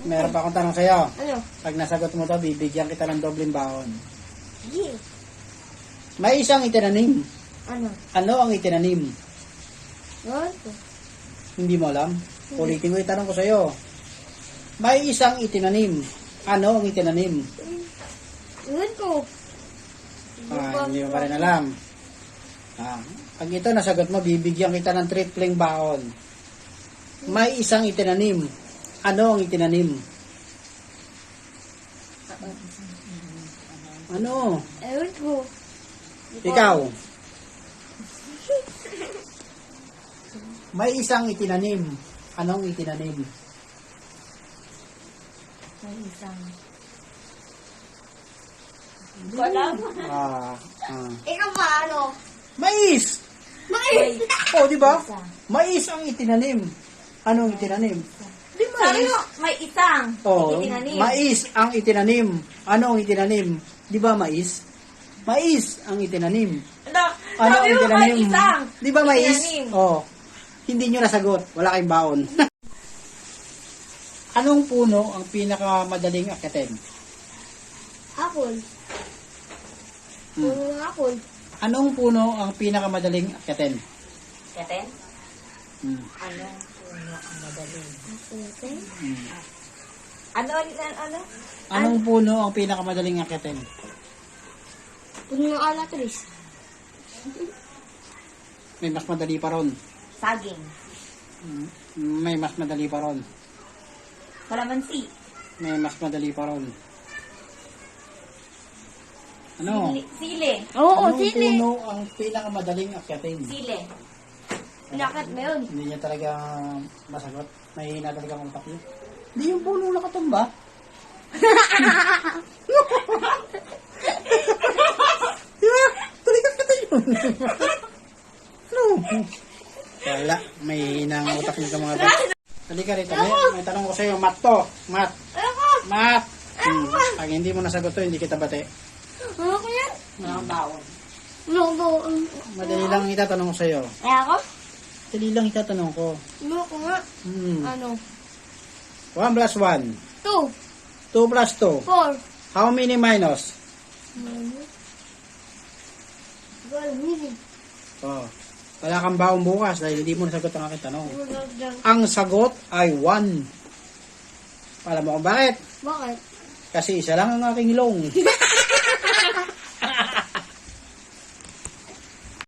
Meron pa akong tanong sa'yo. Ano? Pag nasagot mo to, bibigyan kita ng dobleng baon. Yeah. May isang itinanim. Ano? Ano ang itinanim? Ano? Hindi mo alam? Ulitin ko yung tanong ko sa'yo. May isang itinanim. Ano ang itinanim? Iwan ko. Hindi mo pa rin alam. Pag ito nasagot mo, bibigyan kita ng tripleng baon. May isang itinanim. Ano ang itinanim? Ano? Ewan ko. Ikaw. May isang itinanim. Anong itinanim? May isang. Wala. Ikaw ba ano? Mais! Mais! Oh, di ba? Mais ang itinanim. Anong itinanim? Di Sabi mais. mo, may isang. Oh, Itinanim. mais ang itinanim. Ano ang itinanim? Di ba mais? Mais ang itinanim. Ano? Ano Sabi ang mo, may itinanim? isang. Di ba mais? Itinanim. Oh. Hindi nyo nasagot. Wala kayong baon. Anong puno ang pinakamadaling akitin? Apple. Hmm. Puno ng apple. Anong puno ang pinakamadaling akitin? Katen? Hmm. Ano? Puno ang madaling. Katen? Hmm. Ano? Ano? Anong puno ang pinakamadaling akitin? Puno ng alatris. May mas madali pa ron. Saging. May mas madali pa ron. Kalamansi. May mas madali pa ron. Ano? Sile. Anong puno ang pinakamadaling akyatin? Sile. Pinakit mo yun. Hindi niya talaga masagot. May hina talaga ang utak niya. Hindi yung puno nakatumba. Di ba? Tulikat ka tayo. Ano? Wala. May hina ang utak niya sa mga bata. Halika rito. May tanong ko sa'yo. Mat to. Mat. Mat. Pag hindi mo nasagot to, hindi kita bate. Ano ko yan? Mga baon. Ano ko? Madali lang itatanong ko sa'yo. Ay ako? Madali lang itatanong ko. Ano ko nga? Ano? 1 plus 1. 2. 2 plus 2. 4. How many minus? Oh. Wala kang baon bukas dahil hindi mo nasagot ang aking tanong. Ang sagot ay 1. Alam mo kung bakit? Bakit? Kasi isa lang ang aking ilong.